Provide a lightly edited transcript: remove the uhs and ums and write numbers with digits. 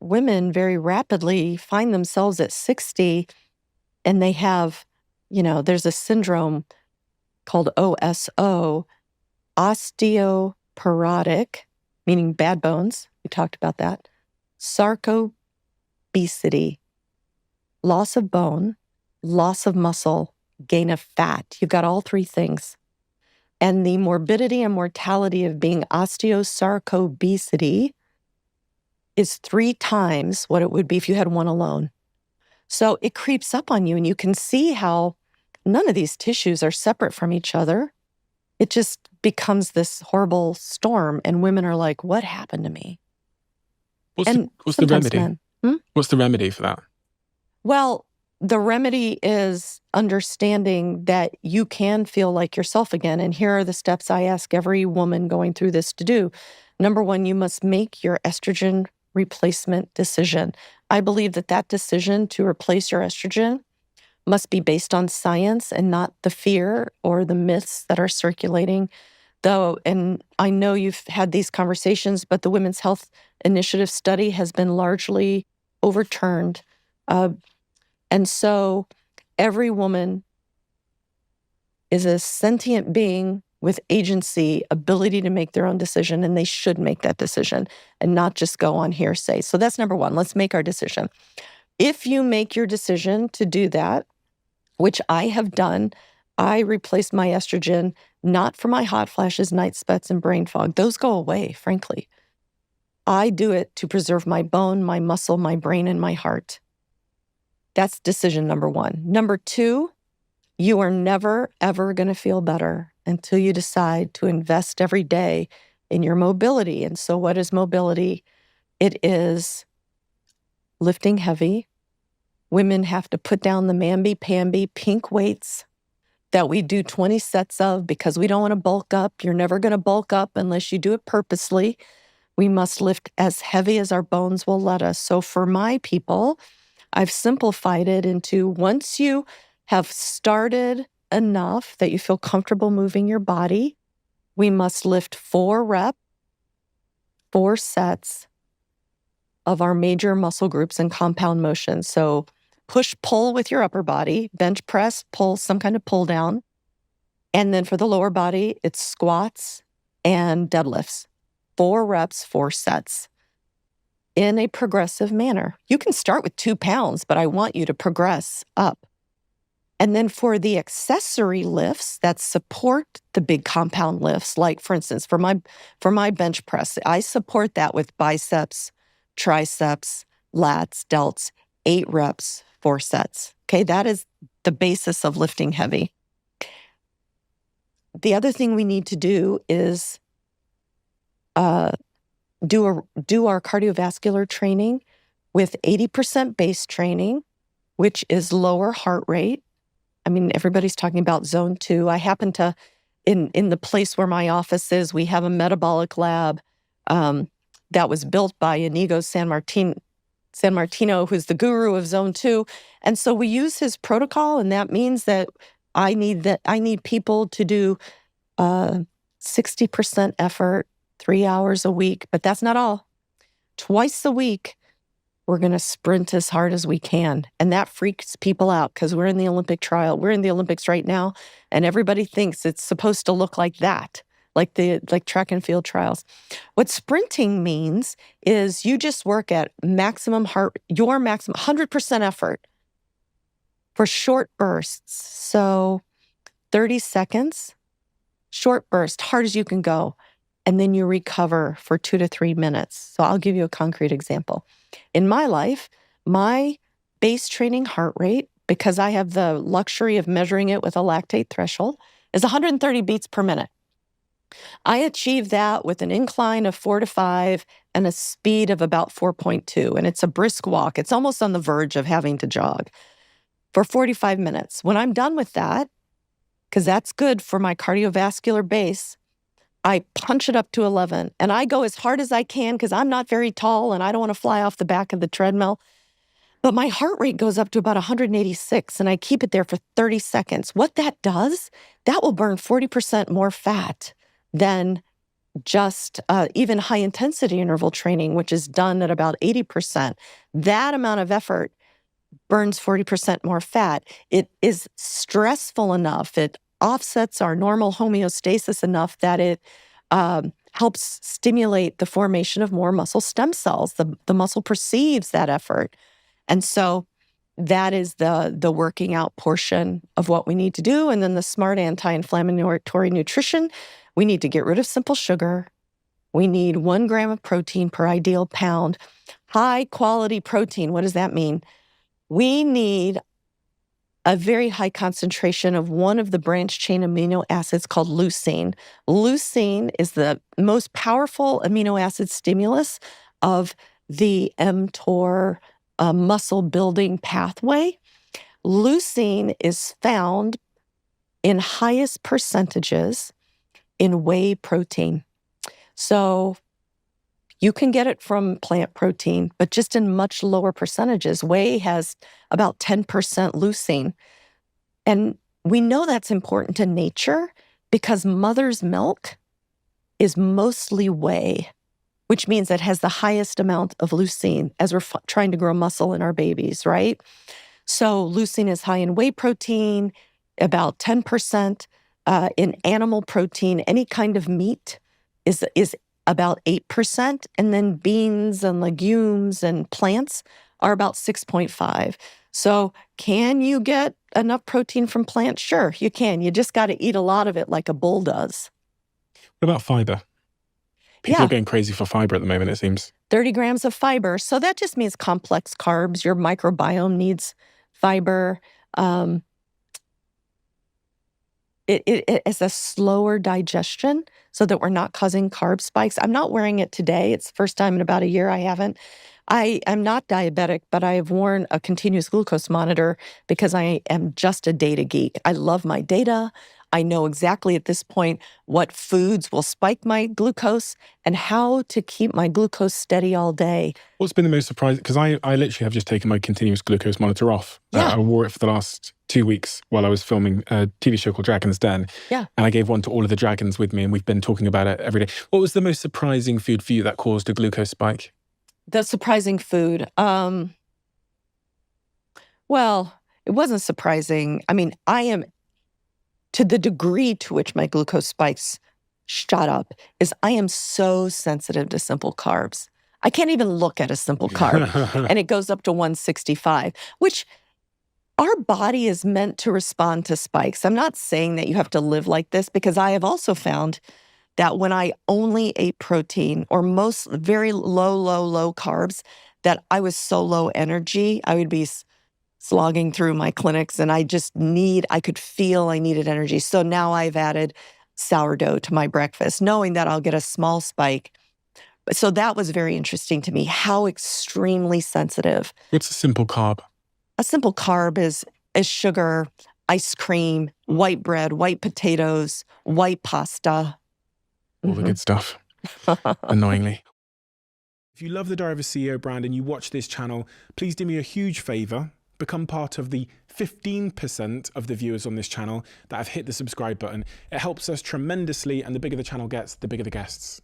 women very rapidly find themselves at 60 and they have, there's a syndrome called OSO, osteoporotic, meaning bad bones. We talked about that. Sarcobesity, loss of bone, loss of muscle, gain of fat. You've got all three things. And the morbidity and mortality of being osteosarcobesity is 3 times what it would be if you had one alone. So it creeps up on you, and you can see how none of these tissues are separate from each other. It just becomes this horrible storm, and women are like, what happened to me? What's the remedy? Men. What's the remedy for that? Well, the remedy is understanding that you can feel like yourself again. And here are the steps I ask every woman going through this to do. Number 1, you must make your estrogen replacement decision. I believe that decision to replace your estrogen must be based on science and not the fear or the myths that are circulating. Though, and I know you've had these conversations, but the Women's Health Initiative study has been largely overturned. And so every woman is a sentient being with agency, ability to make their own decision, and they should make that decision and not just go on hearsay. So that's number 1. Let's make our decision. If you make your decision to do that, which I have done, I replaced my estrogen not for my hot flashes, night sweats, and brain fog. Those go away, frankly. I do it to preserve my bone, my muscle, my brain, and my heart. That's decision number 1. Number 2, you are never, ever going to feel better until you decide to invest every day in your mobility. And so what is mobility? It is lifting heavy. Women have to put down the mamby-pamby pink weights that we do 20 sets of because we don't want to bulk up. You're never going to bulk up unless you do it purposely. We must lift as heavy as our bones will let us. So for my people, I've simplified it into once you have started enough that you feel comfortable moving your body, we must lift 4 reps, 4 sets of our major muscle groups and compound motion. So push, pull with your upper body, bench press, pull, some kind of pull down. And then for the lower body, it's squats and deadlifts. 4 reps, 4 sets in a progressive manner. You can start with 2 pounds, but I want you to progress up. And then for the accessory lifts that support the big compound lifts, like for instance, for my bench press, I support that with biceps, triceps, lats, delts, 8 reps, 4 sets. Okay, that is the basis of lifting heavy. The other thing we need to do is do our cardiovascular training with 80% base training, which is lower heart rate. I mean, everybody's talking about zone 2. I happen to, in the place where my office is, we have a metabolic lab that was built by Inigo San Martino, who's the guru of zone 2. And so we use his protocol, and that means that I need people to do 60% effort, 3 hours a week, but that's not all. Twice a week, we're going to sprint as hard as we can. And that freaks people out because we're in the Olympic trial. We're in the Olympics right now, and everybody thinks it's supposed to look like that, like track and field trials. What sprinting means is you just work at your maximum 100% effort for short bursts. So 30 seconds, short burst, hard as you can go. And then you recover for 2 to 3 minutes. So I'll give you a concrete example. In my life, my base training heart rate, because I have the luxury of measuring it with a lactate threshold, is 130 beats per minute. I achieve that with an incline of 4 to 5 and a speed of about 4.2. And it's a brisk walk. It's almost on the verge of having to jog for 45 minutes. When I'm done with that, because that's good for my cardiovascular base, I punch it up to 11, and I go as hard as I can because I'm not very tall and I don't want to fly off the back of the treadmill. But my heart rate goes up to about 186, and I keep it there for 30 seconds. What that does, that will burn 40% more fat than just even high intensity interval training, which is done at about 80%, that amount of effort burns 40% more fat. It is stressful enough. It offsets our normal homeostasis enough that it helps stimulate the formation of more muscle stem cells. The muscle perceives that effort. And so that is the working out portion of what we need to do. And then the smart anti-inflammatory nutrition, we need to get rid of simple sugar. We need 1 gram of protein per ideal pound. High quality protein, what does that mean? We need a very high concentration of one of the branched chain amino acids called leucine. Leucine is the most powerful amino acid stimulus of the mTOR muscle building pathway. Leucine is found in highest percentages in whey protein. So you can get it from plant protein, but just in much lower percentages. Whey has about 10% leucine. And we know that's important to nature because mother's milk is mostly whey, which means it has the highest amount of leucine as we're trying to grow muscle in our babies, right? So leucine is high in whey protein, about 10% in animal protein. Any kind of meat is about 8%, and then beans and legumes and plants are about 6.5. So can you get enough protein from plants? Sure, you can. You just got to eat a lot of it like a bull does. What about fiber? People are going crazy for fiber at the moment, it seems. 30 grams of fiber. So that just means complex carbs. Your microbiome needs fiber. It is a slower digestion so that we're not causing carb spikes. I'm not wearing it today. It's the first time in about a year I haven't. I am not diabetic, but I have worn a continuous glucose monitor because I am just a data geek. I love my data. I know exactly at this point what foods will spike my glucose and how to keep my glucose steady all day. What's been the most surprising? Because I literally have just taken my continuous glucose monitor off. Yeah. I wore it for the last 2 weeks while I was filming a TV show called Dragon's Den. Yeah. And I gave one to all of the dragons with me, and we've been talking about it every day. What was the most surprising food for you that caused a glucose spike? The surprising food. Well, it wasn't surprising. I mean, I am, to the degree to which my glucose spikes shot up, is I am so sensitive to simple carbs. I can't even look at a simple carb, and it goes up to 165, which our body is meant to respond to spikes. I'm not saying that you have to live like this, because I have also found that when I only ate protein or most very low carbs, that I was so low energy, I would be slogging through my clinics, and I could feel I needed energy. So now I've added sourdough to my breakfast, knowing that I'll get a small spike. So that was very interesting to me, how extremely sensitive. What's a simple carb? A simple carb is sugar, ice cream, white bread, white potatoes, white pasta. All the good stuff, annoyingly. If you love the Diary of a CEO brand and you watch this channel, please do me a huge favor. Become part of the 15% of the viewers on this channel that have hit the subscribe button. It helps us tremendously, and the bigger the channel gets, the bigger the guests.